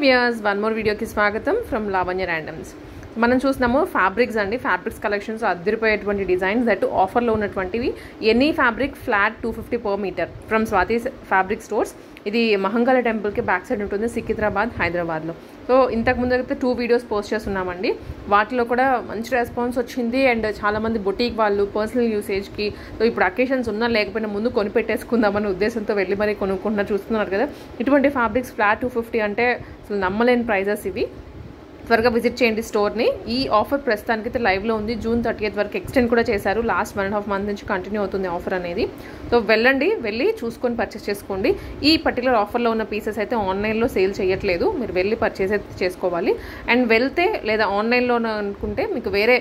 Viewers one more వీడియోకి స్వాగతం from Lavanya randoms. మనం చూస్తున్నాము ఫ్యాబ్రిక్స్ అండి. ఫ్యాబ్రిక్స్ కలెక్షన్స్ అదిరిపోయేటువంటి డిజైన్స్ దట్ ఆఫర్లో ఉన్నటువంటివి. Any fabric flat 250 per meter from Swathi fabric stores. ఇది మహంకాళ టెంపుల్కి బ్యాక్ సైడ్ ఉంటుంది, సికింద్రాబాద్, హైదరాబాద్లో. సో ఇంతకుముందు అయితే 2 వీడియోస్ పోస్ట్ చేస్తున్నామండి. వాటిలో కూడా మంచి రెస్పాన్స్ వచ్చింది అండ్ చాలామంది బొటీక్ వాళ్ళు పర్సనల్ యూసేజ్కి, సో ఇప్పుడు అకేషన్స్ ఉన్నా లేకపోయినా ముందు కొనిపెట్టేసుకుందామనే ఉద్దేశంతో వెళ్ళి మరీ కొనుక్కుంటున్నారు. చూస్తున్నారు కదా, ఇటువంటి ఫ్యాబ్రిక్స్ ఫ్లాట్ 250 అంటే అసలు నమ్మలేని ప్రైజెస్ ఇవి. త్వరగా విజిట్ చేయండి స్టోర్ని. ఈ ఆఫర్ ప్రస్తుతానికి అయితే లైవ్లో ఉంది. జూన్ 30th వరకు ఎక్స్టెండ్ కూడా చేశారు. లాస్ట్ 1.5 month నుంచి కంటిన్యూ అవుతుంది ఆఫర్ అనేది. సో వెళ్ళి చూసుకొని పర్చేస్ చేసుకోండి. ఈ పర్టికులర్ ఆఫర్లో ఉన్న పీసెస్ అయితే ఆన్లైన్లో సేల్ చేయట్లేదు, మీరు వెళ్ళి పర్చేస్ అయితే చేసుకోవాలి. అండ్ వెళ్తే లేదా ఆన్లైన్లో అనుకుంటే మీకు వేరే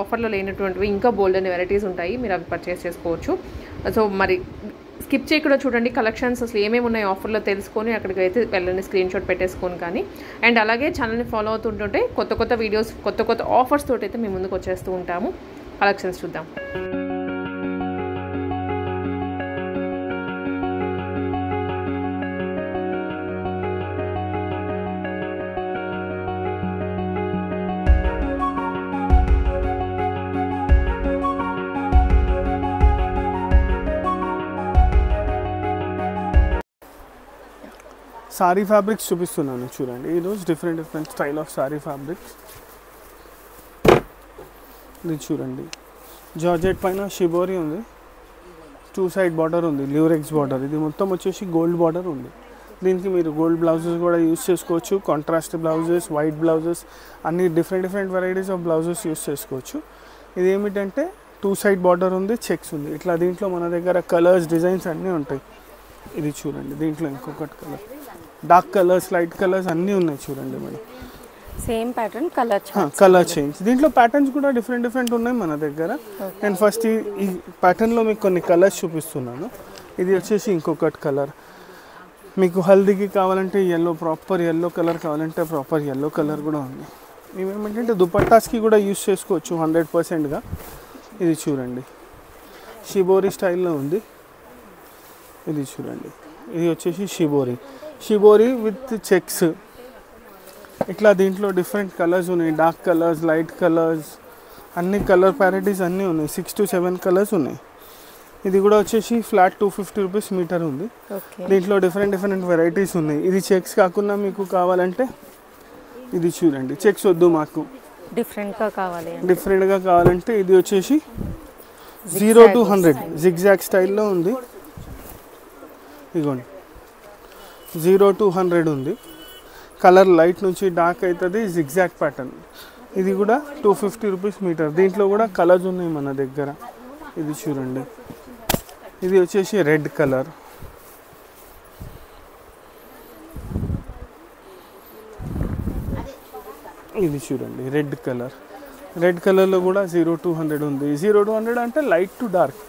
ఆఫర్లో లేనటువంటివి ఇంకా బోల్డ్ అనే వెరైటీస్ ఉంటాయి, మీరు అవి పర్చేస్ చేసుకోవచ్చు. సో మరి స్కిప్ చేయకుండా చూడండి కలెక్షన్స్, అసలు ఏమేమి ఉన్నాయి ఆఫర్లో తెలుసుకొని అక్కడికి అయితే వెళ్ళండి, స్క్రీన్ షాట్ పెట్టేసుకొని. కానీ అండ్ అలాగే ఛానల్ని ఫాలో అవుతుంటుంటే కొత్త వీడియోస్ కొత్త ఆఫర్స్ తోటి అయితే మేము ముందుకు వచ్చేస్తూ ఉంటాము. కలెక్షన్స్ చూద్దాం. సారీ ఫ్యాబ్రిక్స్ చూపిస్తున్నాను చూడండి. ఈరోజు different style of sorry fabrics. ఇది చూడండి, జార్జెట్ పైన షిబోరి ఉంది, 2 side బార్డర్ ఉంది, ల్యూరెక్స్ బార్డర్. ఇది మొత్తం వచ్చేసి గోల్డ్ బార్డర్ ఉంది. దీనికి మీరు గోల్డ్ బ్లౌజెస్ కూడా యూస్ చేసుకోవచ్చు, కాంట్రాస్ట్ బ్లౌజెస్, వైట్ బ్లౌజెస్, అన్ని different varieties of blouses use చేసుకోవచ్చు. ఇది ఏమిటంటే 2 side బార్డర్ ఉంది, చెక్స్ ఉంది. ఇట్లా దీంట్లో మన దగ్గర కలర్స్, డిజైన్స్ అన్నీ ఉంటాయి. ఇది చూడండి, దీంట్లో ఇంకొకటి colour, dark colours, light colours అన్నీ ఉన్నాయి చూడండి madam. Same pattern, colour change. దీంట్లో ప్యాటర్న్స్ కూడా డిఫరెంట్ ఉన్నాయి మన దగ్గర. నేను ఫస్ట్ ఈ ప్యాటర్న్లో మీకు కొన్ని కలర్స్ చూపిస్తున్నాను. ఇది వచ్చేసి ఇంకొకటి కలర్. మీకు హల్దీకి కావాలంటే ప్రాపర్ ఎల్లో కలర్ కావాలంటే ప్రాపర్ ఎల్లో కలర్ కూడా ఉంది. ఇవేంటంటే దుపట్టాస్కి కూడా యూస్ చేసుకోవచ్చు 100%గా. ఇది చూడండి, షిబోరి స్టైల్లో ఉంది. ఇది చూడండి, ఇది వచ్చేసి షిబోరి విత్ చెక్స్. ఇట్లా దీంట్లో డిఫరెంట్ కలర్స్ ఉన్నాయి, డార్క్ కలర్స్, లైట్ కలర్స్, అన్ని కలర్ ప్యారిటీస్ అన్నీ ఉన్నాయి. 6 to 7 కలర్స్ ఉన్నాయి. ఇది కూడా వచ్చేసి ఫ్లాట్ 250 rupees మీటర్ ఉంది. దీంట్లో డిఫరెంట్ వెరైటీస్ ఉన్నాయి. ఇది చెక్స్ కాకుండా మీకు కావాలంటే ఇది చూడండి, చెక్స్ వద్దు మాకు, డిఫరెంట్గా కావాలంటే ఇది వచ్చేసి 0 to 100 జిగ్జాగ్ స్టైల్లో ఉంది. ఇదిగోండి, 0 to 100 ఉంది. కలర్ లైట్ నుంచి డార్క్ అవుతుంది, జిగ్జాగ్ ప్యాటర్న్. ఇది కూడా 250 rupees మీటర్. దీంట్లో కూడా కలర్స్ ఉన్నాయి మన దగ్గర. ఇది చూడండి, ఇది వచ్చేసి రెడ్ కలర్. ఇది చూడండి, రెడ్ కలర్లో కూడా 0 to 100 ఉంది. 0 to 100 అంటే లైట్ టు డార్క్,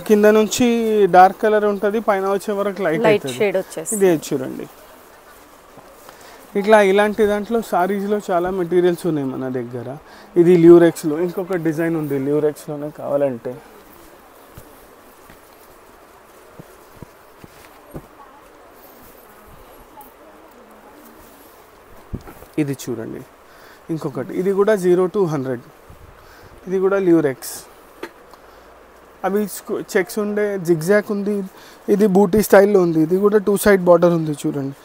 కింద నుంచి డార్క్ కలర్ ఉంటుంది, పైన వచ్చే వరకు లైట్ షేడ్ వచ్చేసి. ఇదే చూడండి, ఇలాంటి దాంట్లో సారీస్లో చాలా మెటీరియల్స్ ఉన్నాయి మన దగ్గర. ఇది ల్యూరెక్స్లో ఇంకొక డిజైన్ ఉంది, ల్యూరెక్స్లోనే కావాలంటే. ఇది చూడండి ఇంకొకటి, ఇది కూడా 0 to 100. ఇది కూడా ల్యూరెక్స్. అవి చెక్స్ ఉండే, జిగ్జాక్ ఉంది. ఇది బూటీ స్టైల్లో ఉంది. ఇది కూడా 2 side బార్డర్ ఉంది చూడండి.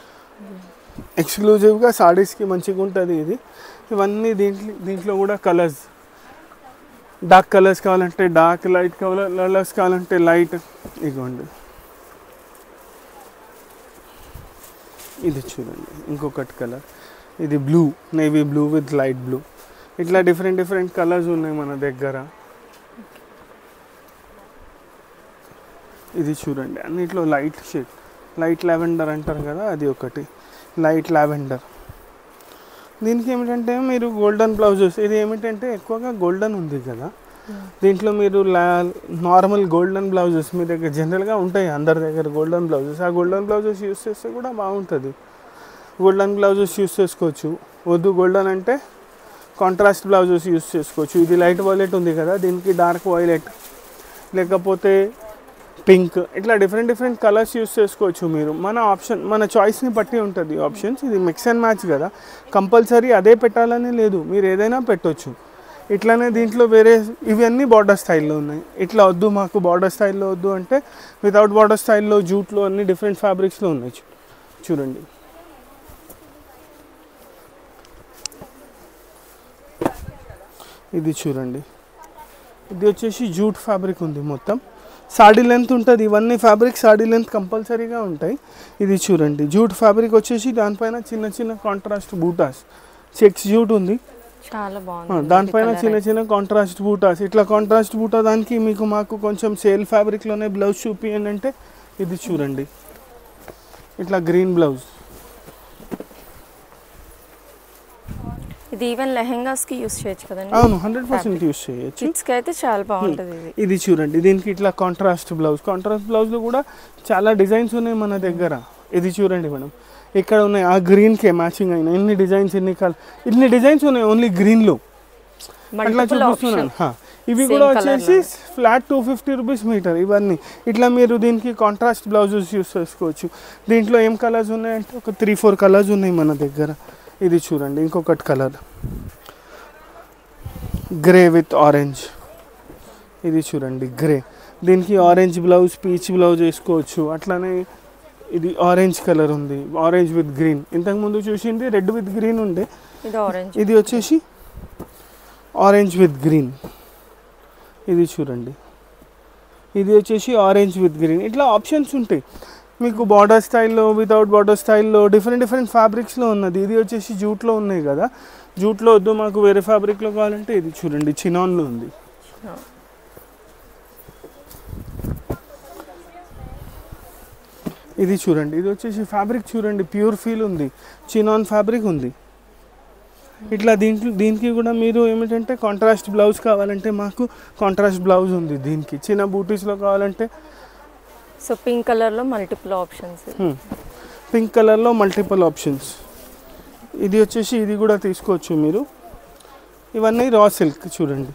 ఎక్స్క్లూజివ్గా సారీస్కి మంచిగా ఉంటుంది ఇది. ఇవన్నీ దీంట్లో కూడా కలర్స్, డార్క్ కలర్స్ కావాలంటే డార్క్, లైట్ కలర్స్ కావాలంటే లైట్. ఇదిగోండి, ఇది చూడండి ఇంకొకటి కలర్. ఇది blue, navy blue with light blue. ఇట్లా డిఫరెంట్ కలర్స్ ఉన్నాయి మన దగ్గర. ఇది చూడండి, అన్నిట్లో లైట్ షేడ్, లైట్ లావెండర్ అంటారు కదా, అది ఒకటి లైట్ లావెండర్. దీనికి ఏమిటంటే మీరు గోల్డెన్ బ్లౌజెస్, ఇది ఏమిటంటే ఎక్కువగా గోల్డెన్ ఉంది కదా, దీంట్లో మీరు నార్మల్ గోల్డెన్ బ్లౌజెస్ మీ దగ్గర జనరల్గా ఉంటాయి, అందరి దగ్గర గోల్డెన్ బ్లౌజెస్. ఆ గోల్డెన్ బ్లౌజెస్ యూస్ చేస్తే కూడా బాగుంటుంది. గోల్డెన్ బ్లౌజెస్ యూస్ చేసుకోవచ్చు. వద్దు గోల్డెన్ అంటే కాంట్రాస్ట్ బ్లౌజెస్ యూస్ చేసుకోవచ్చు. ఇది లైట్ వైలెట్ ఉంది కదా, దీనికి డార్క్ వైలెట్, లేకపోతే పింక్, ఇట్లా డిఫరెంట్ డిఫరెంట్ కలర్స్ యూస్ చేసుకోవచ్చు మీరు. మన ఆప్షన్, మన చాయిస్ని బట్టి ఉంటుంది ఆప్షన్స్. ఇది మిక్స్ అండ్ మ్యాచ్ కదా, కంపల్సరీ అదే పెట్టాలని లేదు, మీరు ఏదైనా పెట్టవచ్చు. ఇట్లానే దీంట్లో వేరే ఇవన్నీ బార్డర్ స్టైల్లో ఉన్నాయి. ఇట్లా వద్దు మాకు బార్డర్ స్టైల్లో వద్దు అంటే వితౌట్ బార్డర్ స్టైల్లో, జూట్లో అన్ని డిఫరెంట్ ఫ్యాబ్రిక్స్లో ఉన్నాయి. చూడండి, ఇది చూడండి, ఇది వచ్చేసి జూట్ ఫ్యాబ్రిక్ ఉంది మొత్తం. సాడీ లెంత్ ఉంటుంది, ఇవన్నీ ఫ్యాబ్రిక్ సాడీ లెంత్ కంపల్సరీగా ఉంటాయి. ఇది చూడండి, జూట్ ఫ్యాబ్రిక్ వచ్చేసి దానిపైన చిన్న చిన్న కాంట్రాస్ట్ బూటాస్, చెక్స్ జూట్ ఉంది, చాలా బాగుంది. దానిపైన చిన్న చిన్న కాంట్రాస్ట్ బూటాస్. ఇట్లా కాంట్రాస్ట్ బూటా దానికి మీకు మాకు కొంచెం సేల్ ఫ్యాబ్రిక్లోనే బ్లౌజ్ చూపియండి అంటే ఇది చూడండి, ఇట్లా గ్రీన్ బ్లౌజ్. ఇది ఈవెన్ లెహెంగాస్ కి యూస్ చేయొచ్చు కదండి. అవును, 100% యూస్ చేయొచ్చు. కిడ్స్ కి అయితే చాలా బాగుంటుంది ఇది. ఇది చూడండి, దీనికి ఇట్లా కాంట్రాస్ట్ బ్లౌజ్. కాంట్రాస్ట్ బ్లౌజ్లో కూడా చాలా డిజైన్స్ ఉన్నాయి మన దగ్గర. ఇది చూడండి మేడం, ఇక్కడ ఉన్నాయి, ఆ గ్రీన్కే మ్యాచింగ్ అయిన ఎన్ని డిజైన్స్, ఇన్ని డిజైన్స్ ఉన్నాయి ఓన్లీ గ్రీన్లో. అట్లా చూపిస్తున్నాను. ఇవి కూడా వచ్చేసి ఫ్లాట్ 250 రూపీస్ మీటర్. ఇవన్నీ ఇట్లా మీరు దీనికి కాంట్రాస్ట్ బ్లౌజెస్ యూస్ చేసుకోవచ్చు. దీంట్లో ఏం కలర్స్ ఉన్నాయంటే ఒక 3-4 కలర్స్ ఉన్నాయి మన దగ్గర. ఇది చూడండి, ఇంకొకటి కలర్ గ్రే విత్ ఆరెంజ్. ఇది చూడండి గ్రే, దీనికి ఆరెంజ్ బ్లౌజ్, పీచ్ బ్లౌజ్ వేసుకోవచ్చు. అట్లానే ఇది ఆరెంజ్ కలర్ ఉంది, ఆరెంజ్ విత్ గ్రీన్. ఇంతకుముందు చూసింది రెడ్ విత్ గ్రీన్ ఉండే, ఇది వచ్చేసి ఆరెంజ్ విత్ గ్రీన్. ఇది చూడండి, ఇది వచ్చేసి ఆరెంజ్ విత్ గ్రీన్. ఇట్లా ఆప్షన్స్ ఉంటాయి మీకు, బార్డర్ స్టైల్లో, వితౌట్ బార్డర్ స్టైల్లో, డిఫరెంట్ డిఫరెంట్ ఫ్యాబ్రిక్స్లో ఉన్నది. ఇది వచ్చేసి జూట్లో ఉన్నాయి కదా, జూట్లో వద్దు మాకు వేరే ఫ్యాబ్రిక్లో కావాలంటే ఇది చూడండి, చినాన్లో ఉంది. ఇది చూడండి, ఇది వచ్చేసి ఫ్యాబ్రిక్ చూడండి, ప్యూర్ ఫీల్ ఉంది, చినాన్ ఫ్యాబ్రిక్ ఉంది. ఇట్లా దీనికి కూడా మీరు ఏమిటంటే కాంట్రాస్ట్ బ్లౌజ్ కావాలంటే మాకు కాంట్రాస్ట్ బ్లౌజ్ ఉంది. దీనికి చిన్న బూటీస్లో కావాలంటే సో పింక్ కలర్లో మల్టిపుల్ ఆప్షన్స్, పింక్ కలర్లో మల్టిపుల్ ఆప్షన్స్. ఇది వచ్చేసి ఇది కూడా తీసుకోవచ్చు మీరు. ఇవన్నీ రా సిల్క్ చూడండి,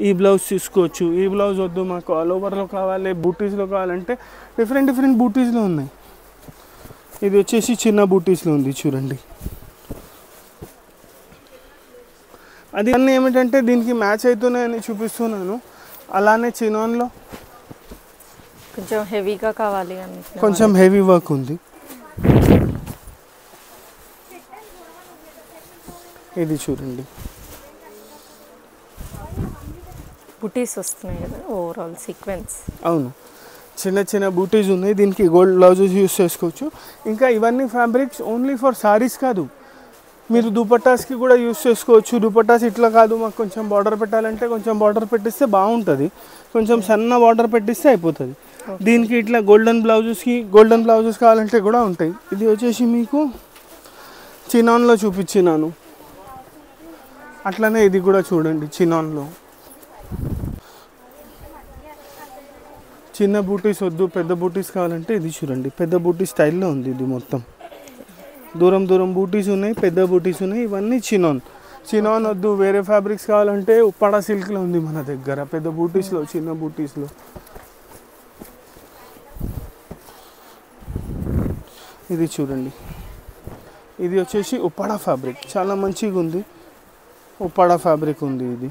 ఈ బ్లౌజ్ తీసుకోవచ్చు. ఈ బ్లౌజ్ వద్దు మాకు ఆల్ ఓవర్లో కావాలి, బూటీస్లో కావాలంటే డిఫరెంట్ డిఫరెంట్ బూటీస్లో ఉన్నాయి. ఇది వచ్చేసి చిన్న బూటీస్లో ఉంది చూడండి. అది అన్నీ ఏమిటంటే దీనికి మ్యాచ్ అవుతున్నాయని చూపిస్తున్నాను. అలానే చినాన్లో కొంచెం హెవీగా కావాలి, కొంచెం హెవీ వర్క్ ఉంది. ఇది చూడండి, బూటీస్ వస్తున్నాయి కదా, ఓవరాల్ సీక్వెన్స్. అవును, చిన్న చిన్న బూటీస్ ఉన్నాయి. దీనికి గోల్డ్ బ్లౌజెస్ యూస్ చేసుకోవచ్చు. ఇంకా ఇవన్నీ ఫ్యాబ్రిక్స్ ఓన్లీ ఫర్ సారీస్ కాదు, మీరు దుపట్టాస్కి కూడా యూస్ చేసుకోవచ్చు. దుపట్టాస్ ఇట్లా కాదు మాకు కొంచెం బార్డర్ పెట్టాలంటే కొంచెం బార్డర్ పెట్టిస్తే బాగుంటుంది, కొంచెం సన్న బార్డర్ పెట్టిస్తే అయిపోతుంది. దీనికి ఇట్లా గోల్డెన్ బ్లౌజెస్ కావాలంటే కూడా ఉంటాయి. ఇది వచ్చేసి మీకు చినాన్లో చూపించినాను. అట్లనే ఇది కూడా చూడండి, చినాన్లో చిన్న బూటీస్ వద్దు పెద్ద బూటీస్ కావాలంటే ఇది చూడండి, పెద్ద బూటీ స్టైల్లో ఉంది. ఇది మొత్తం దూరం దూరం బూటీస్ ఉన్నాయి, పెద్ద బూటీస్ ఉన్నాయి. ఇవన్నీ చినాన్ వద్దు వేరే ఫ్యాబ్రిక్స్ కావాలంటే ఉప్పాడ సిల్క్లో ఉంది మన దగ్గర, పెద్ద బూటీస్లో, చిన్న బూటీస్లో. ఇది చూడండి, ఇది వచ్చేసి ఉప్పాడ ఫ్యాబ్రిక్, చాలా మంచిగా ఉంది. ఉప్పాడ ఫ్యాబ్రిక్ ఉంది. ఇది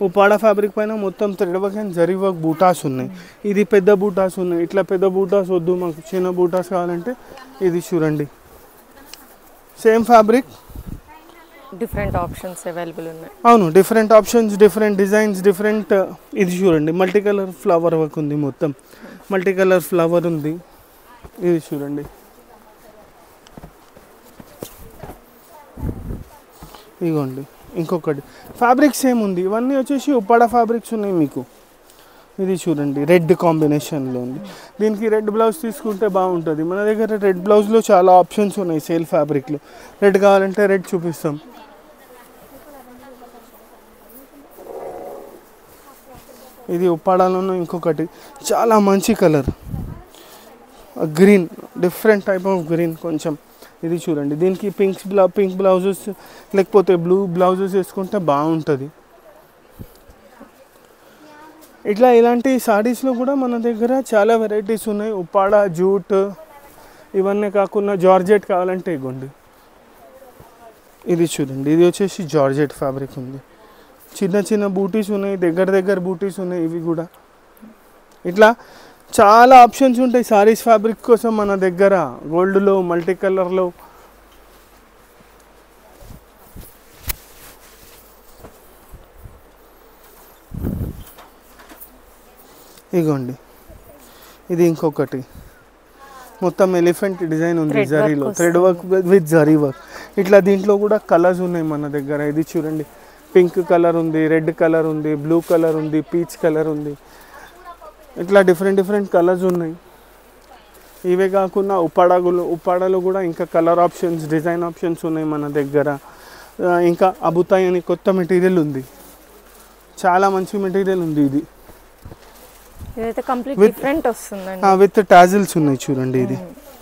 ఉప్పాడ ఫ్యాబ్రిక్ పైన మొత్తం thread work and zari work buttas ఉన్నాయి. ఇది పెద్ద బూటాస్ ఉన్నాయి. ఇట్లా పెద్ద బూటాస్ వద్దు మాకు చిన్న బూటాస్ కావాలంటే ఇది చూడండి, same fabric, different options available ఉన్నాయి. అవును, different options, different designs, different. ఇది చూడండి, మల్టీ కలర్ ఫ్లవర్ వర్క్ ఉంది, మొత్తం మల్టీ కలర్ ఫ్లవర్ ఉంది. ఇది చూడండి, ఇదిగోండి ఇంకొకటి ఫ్యాబ్రిక్ సేమ్ ఉంది. ఇవన్నీ వచ్చేసి ఉప్పాడ ఫ్యాబ్రిక్స్ ఉన్నాయి మీకు. ఇది చూడండి, రెడ్ కాంబినేషన్లో ఉంది. దీనికి రెడ్ బ్లౌజ్ తీసుకుంటే బాగుంటుంది. మన దగ్గర రెడ్ బ్లౌజ్లో చాలా ఆప్షన్స్ ఉన్నాయి సేల్ ఫ్యాబ్రిక్లో. రెడ్ కావాలంటే రెడ్ చూపిస్తాం. ఇది ఉప్పాడలోనూ ఇంకొకటి చాలా మంచి colour, green, different type of green కొంచెం. ఇది చూడండి, దీనికి పింక్ బ్లౌజెస్ లేకపోతే బ్లూ బ్లౌజెస్ వేసుకుంటే బాగుంటుంది. ఇట్లా ఇలాంటి సారీస్లో కూడా మన దగ్గర చాలా వెరైటీస్ ఉన్నాయి. ఉప్పాడ, జూట్, ఇవన్నీ కాకుండా జార్జెట్ కావాలంటే ఇగోండి. ఇది చూడండి, ఇది వచ్చేసి జార్జెట్ ఫ్యాబ్రిక్ ఉంది. చిన్న చిన్న బూటీస్ ఉన్నాయి, దగ్గర దగ్గర బూటీస్ ఉన్నాయి. ఇవి కూడా ఇట్లా చాలా ఆప్షన్స్ ఉంటాయి సారీస్ ఫ్యాబ్రిక్ కోసం మన దగ్గర. గోల్డ్లో, మల్టీ కలర్లో. ఇగోండి, ఇది ఇంకొకటి మొత్తం ఎలిఫెంట్ డిజైన్ ఉంది జరీలో, thread work with zari work. ఇట్లా దీంట్లో కూడా కలర్స్ ఉన్నాయి మన దగ్గర. ఇది చూడండి, పింక్ కలర్ ఉంది, రెడ్ కలర్ ఉంది, బ్లూ కలర్ ఉంది, పీచ్ కలర్ ఉంది. ఇట్లా డిఫరెంట్ డిఫరెంట్ కలర్స్ ఉన్నాయి. ఇవే కాకుండా ఉప్పాడలో కూడా ఇంకా కలర్ ఆప్షన్స్, డిజైన్ ఆప్షన్స్ ఉన్నాయి మన దగ్గర. ఇంకా అబుతాయి అని కొత్త మెటీరియల్ ఉంది, చాలా మంచి మెటీరియల్ ఉంది. ఇది ఇదైతే కంప్లీట్ డిఫరెంట్ వస్తుందండి. విత్ టాజిల్స్ ఉన్నాయి చూడండి. ఇది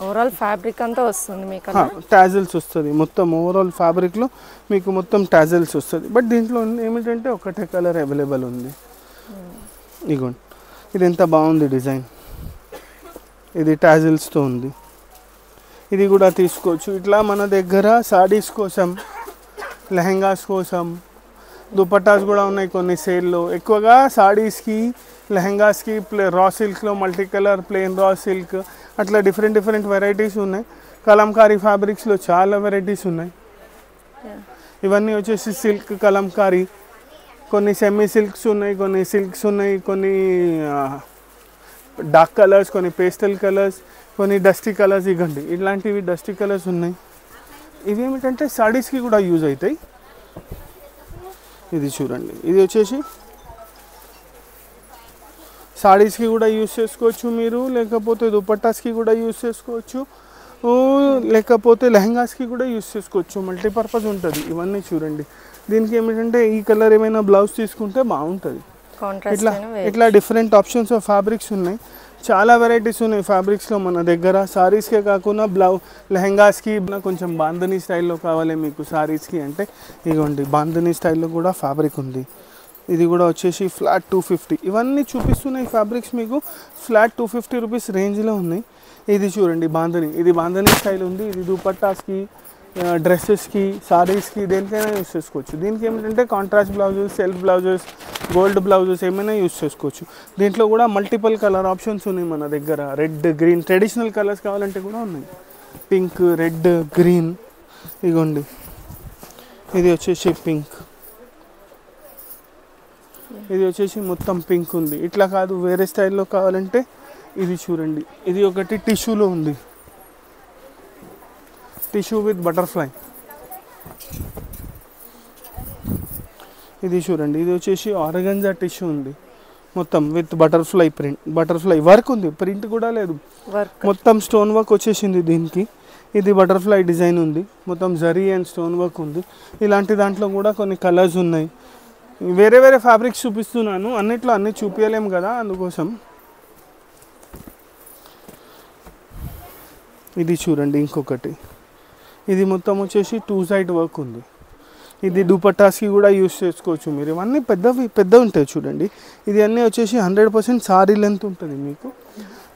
ఓవరాల్ ఫ్యాబ్రిక్ అంతా వస్తుంది మీకు. టాజిల్స్ వస్తుంది మొత్తం, ఓవరాల్ ఫ్యాబ్రిక్లో మీకు మొత్తం టాజిల్స్ వస్తుంది. బట్ దీంట్లో ఏమిటంటే ఒకటే కలర్ అవైలబుల్ ఉంది. ఇగోండి, ఇది ఎంత బాగుంది డిజైన్. ఇది టాజిల్స్తో ఉంది. ఇది కూడా తీసుకోవచ్చు. ఇట్లా మన దగ్గర సారీస్ కోసం, లెహెంగాస్ కోసం, దుపట్టాస్ కూడా ఉన్నాయి కొన్ని సేల్లో. ఎక్కువగా సారీస్కి, లెహెంగాస్కి రా సిల్క్లో multi colour, plain raw silk, అట్లా డిఫరెంట్ డిఫరెంట్ వెరైటీస్ ఉన్నాయి. కలంకారీ ఫ్యాబ్రిక్స్లో చాలా వెరైటీస్ ఉన్నాయి. ఇవన్నీ వచ్చేసి సిల్క్ కలంకారీ, కొన్ని సెమీ సిల్క్స్ ఉన్నాయి, కొన్ని సిల్క్స్ ఉన్నాయి, కొన్ని డార్క్ కలర్స్, కొన్ని పేస్టల్ కలర్స్, కొన్ని డస్టీ కలర్స్. ఇవ్వండి, ఇలాంటివి డస్టీ కలర్స్ ఉన్నాయి. ఇవి ఏమిటంటే సారీస్కి కూడా యూజ్ అవుతాయి. ఇది చూడండి, ఇది వచ్చేసి సారీస్కి కూడా యూజ్ చేసుకోవచ్చు మీరు, లేకపోతే దుపట్టాస్కి కూడా యూజ్ చేసుకోవచ్చు, లేకపోతే లెహంగాస్కి కూడా యూజ్ చేసుకోవచ్చు. మల్టీపర్పస్ ఉంటుంది. ఇవన్నీ చూడండి. దీనికి ఏమిటంటే ఈ కలర్ ఏమైనా బ్లౌజ్ తీసుకుంటే బాగుంటుంది. ఇట్లా డిఫరెంట్ ఆప్షన్స్ ఆఫ్ ఫ్యాబ్రిక్స్ ఉన్నాయి. చాలా వెరైటీస్ ఉన్నాయి ఫ్యాబ్రిక్స్లో మన దగ్గర. సారీస్కే కాకుండా లెహంగాస్కి కొంచెం బాంధనీ స్టైల్లో కావాలి మీకు సారీస్కి అంటే ఇదిగోండి, బాంధనీ స్టైల్లో కూడా ఫ్యాబ్రిక్ ఉంది. ఇది కూడా వచ్చేసి ఫ్లాట్ 250. ఇవన్నీ చూపిస్తున్నాయి ఫ్యాబ్రిక్స్ మీకు ఫ్లాట్ 250 రూపీస్ రేంజ్లో ఉన్నాయి. ఇది చూడండి బాంధనీ, ఇది బాంధనీ స్టైల్ ఉంది. ఇది దుపట్టాస్కి, డ్రెస్సెస్కి, సారీస్కి, దేనికైనా యూస్ చేసుకోవచ్చు. దీనికి ఏమిటంటే contrast blouses, self blouses, gold blouses ఏమైనా యూస్ చేసుకోవచ్చు. దీంట్లో కూడా మల్టిపుల్ కలర్ ఆప్షన్స్ ఉన్నాయి మన దగ్గర. రెడ్, గ్రీన్, ట్రెడిషనల్ కలర్స్ కావాలంటే కూడా ఉన్నాయి. Pink, red, green. ఇగోండి, ఇది వచ్చేసి పింక్, ఇది వచ్చేసి మొత్తం పింక్ ఉంది. ఇట్లా కాదు వేరే స్టైల్లో కావాలంటే ఇది చూడండి, ఇది ఒకటి టిష్యూలో ఉంది, టిష్యూ విత్ బటర్ఫ్లై. ఇది చూడండి, ఇది వచ్చేసి ఆర్గంజా టిష్యూ ఉంది మొత్తం with butterfly print, butterfly work ఉంది, ప్రింట్ కూడా లేదు, మొత్తం స్టోన్ వర్క్ వచ్చేసింది దీనికి. ఇది బటర్ఫ్లై డిజైన్ ఉంది, మొత్తం జరీ అండ్ స్టోన్ వర్క్ ఉంది. ఇలాంటి దాంట్లో కూడా కొన్ని కలర్స్ ఉన్నాయి. వేరే వేరే ఫ్యాబ్రిక్స్ చూపిస్తున్నాను, అన్నిట్లో అన్నీ చూపించలేము కదా, అందుకోసం. ఇది చూడండి ఇంకొకటి, ఇది మొత్తం వచ్చేసి 2 సైడ్ వర్క్ ఉంది. ఇది దుపట్టాస్కి కూడా యూస్ చేసుకోవచ్చు మీరు. ఇవన్నీ పెద్ద ఉంటాయి చూడండి. ఇది అన్నీ వచ్చేసి 100% సారీ లెంత్ ఉంటుంది మీకు.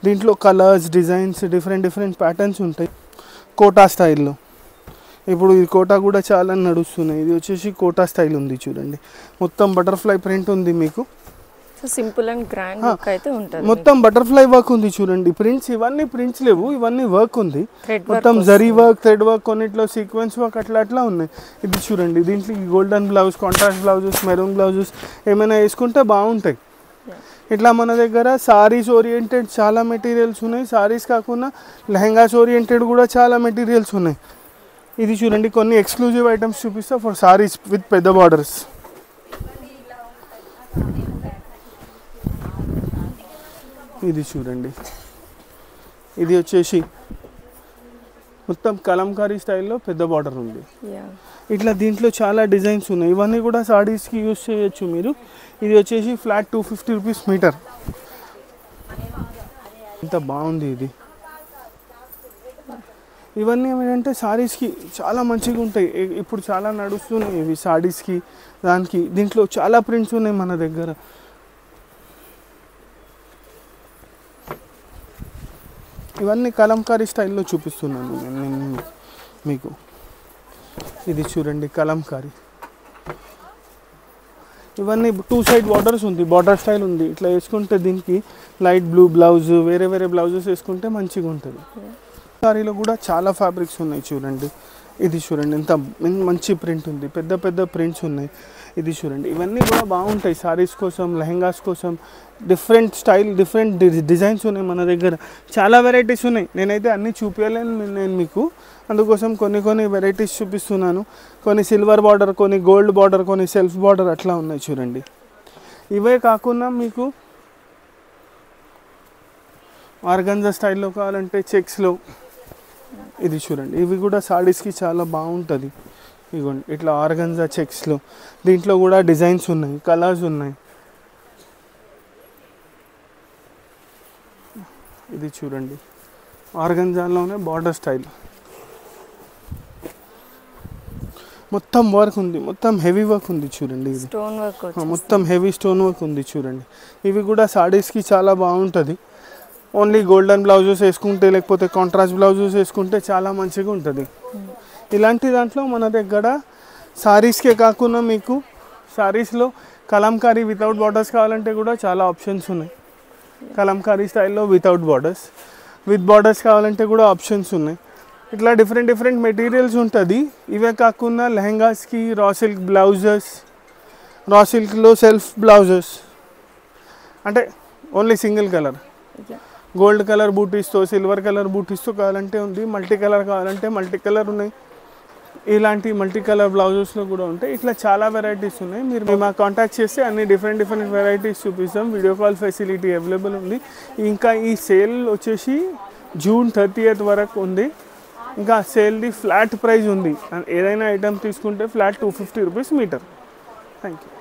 దీంట్లో కలర్స్, డిజైన్స్, డిఫరెంట్ ప్యాటర్న్స్ ఉంటాయి. కోటా స్టైల్లో ఇప్పుడు ఈ కోటా కూడా చాలా నడుస్తున్నాయి. ఇది వచ్చేసి కోటా స్టైల్ ఉంది చూడండి, మొత్తం బటర్ఫ్లై ప్రింట్ ఉంది మీకు. సింపుల్ అండ్ గ్రాండ్ లుక్ అయితే ఉంటుంది. మొత్తం బటర్ఫ్లై వర్క్ ఉంది చూడండి. ప్రింట్స్, ఇవన్నీ ప్రింట్స్ లేవు, ఇవన్నీ వర్క్ ఉంది మొత్తం. జరీ వర్క్, థ్రెడ్ వర్క్, కొన్నిట్లో సీక్వెన్స్ వర్క్, అట్లా ఉన్నాయి. ఇది చూడండి, దీంట్లో golden blouse, contrast blouses, maroon blouses ఏమైనా వేసుకుంటే బాగుంటాయి. ఇట్లా మన దగ్గర సారీస్ ఓరియంటెడ్ చాలా మెటీరియల్స్ ఉన్నాయి. సారీస్ కాకుండా లెహంగాస్ ఓరియంటెడ్ కూడా చాలా మెటీరియల్స్ ఉన్నాయి. ఇది చూడండి, కొన్ని ఎక్స్క్లూజివ్ ఐటమ్స్ చూపిస్తా ఫర్ సారీస్ విత్ పెద్ద బార్డర్స్. ఇది చూడండి, ఇది వచ్చేసి మొత్తం కలంకారీ స్టైల్లో పెద్ద బార్డర్ ఉంది. ఇట్లా దీంట్లో చాలా డిజైన్స్ ఉన్నాయి. ఇవన్నీ కూడా సారీస్కి యూస్ చేయొచ్చు మీరు. ఇది వచ్చేసి ఫ్లాట్ 250 రూపీస్ మీటర్. ఇంత బాగుంది ఇది. ఇవన్నీ ఏమిటంటే సారీస్కి చాలా మంచిగా ఉంటాయి. ఇప్పుడు చాలా నడుస్తున్నాయి ఇవి సారీస్కి, దానికి. దీంట్లో చాలా ప్రింట్స్ ఉన్నాయి మన దగ్గర. ఇవన్నీ కలంకారీ స్టైల్లో చూపిస్తున్నాను నేను మీకు. ఇది చూడండి కలంకారీ. ఇవన్నీ 2 సైడ్ బార్డర్స్ ఉంది, బార్డర్ స్టైల్ ఉంది. ఇట్లా వేసుకుంటే దీనికి లైట్ బ్లూ బ్లౌజ్, వేరే వేరే బ్లౌజెస్ వేసుకుంటే మంచిగా ఉంటుంది. సారీలో కూడా చాలా ఫ్యాబ్రిక్స్ ఉన్నాయి చూడండి. ఇది చూడండి ఎంత మంచి ప్రింట్ ఉంది, పెద్ద పెద్ద ప్రింట్స్ ఉన్నాయి. ఇది చూడండి, ఇవన్నీ కూడా బాగుంటాయి సారీస్ కోసం, లెహెంగాస్ కోసం. డిఫరెంట్ స్టైల్, డిఫరెంట్ డిజైన్స్ ఉన్నాయి మన దగ్గర. చాలా వెరైటీస్ ఉన్నాయి. నేనైతే అన్నీ చూపించలేను నేను మీకు, అందుకోసం కొన్ని వెరైటీస్ చూపిస్తున్నాను. కొన్ని సిల్వర్ బార్డర్, కొన్ని గోల్డ్ బార్డర్, కొన్ని సెల్ఫ్ బార్డర్ అట్లా ఉన్నాయి చూడండి. ఇవే కాకుండా మీకు ఆర్గంజా స్టైల్లో కావాలంటే చెక్స్లో ఇది చూడండి. ఇవి కూడా సారీస్కి చాలా బాగుంటుంది. ఇదిగోండి ఇట్లా ఆర్గంజా చెక్స్లో. దీంట్లో కూడా డిజైన్స్ ఉన్నాయి, కలర్స్ ఉన్నాయి. ఇది చూడండి ఆర్గంజాలోనే బార్డర్ స్టైల్. మొత్తం వర్క్ ఉంది, మొత్తం హెవీ వర్క్ ఉంది చూడండి. ఇది స్టోన్ వర్క్, మొత్తం హెవీ స్టోన్ వర్క్ ఉంది చూడండి. ఇవి కూడా సారీస్కి చాలా బాగుంటుంది. ఓన్లీ గోల్డెన్ బ్లౌజెస్ వేసుకుంటే, లేకపోతే కాంట్రాస్ట్ బ్లౌజెస్ వేసుకుంటే చాలా మంచిగా ఉంటుంది. ఇలాంటి దాంట్లో మన దగ్గర సారీస్కే కాకుండా మీకు సారీస్లో కలంకారీ వితౌట్ బార్డర్స్ కావాలంటే కూడా చాలా ఆప్షన్స్ ఉన్నాయి. కలంకారీ స్టైల్లో వితౌట్ బార్డర్స్, విత్ బార్డర్స్ కావాలంటే కూడా ఆప్షన్స్ ఉన్నాయి. ఇట్లా డిఫరెంట్ మెటీరియల్స్ ఉంటుంది. ఇవే కాకుండా లెహెంగాస్కి రా సిల్క్ బ్లౌజెస్, రా సిల్క్లో సెల్ఫ్ బ్లౌజెస్, అంటే only single colour, gold colour బూటీస్తో, సిల్వర్ కలర్ బూటీస్తో కావాలంటే ఉంది. మల్టీ కలర్ కావాలంటే మల్టీ కలర్ ఉన్నాయి. ఇలాంటి మల్టీ కలర్ బ్లౌజెస్లో కూడా ఉంటాయి. ఇట్లా చాలా వెరైటీస్ ఉన్నాయి. మీరు మాకు కాంటాక్ట్ చేస్తే అన్ని డిఫరెంట్ వెరైటీస్ చూపిస్తాం. వీడియో కాల్ ఫెసిలిటీ అవైలబుల్ ఉంది. ఇంకా ఈ సేల్ వచ్చేసి జూన్ 30th వరకు ఉంది. ఇంకా సేల్ది ఫ్లాట్ ప్రైస్ ఉంది. ఏదైనా ఐటమ్ తీసుకుంటే flat 250 rupees meter. Thank you.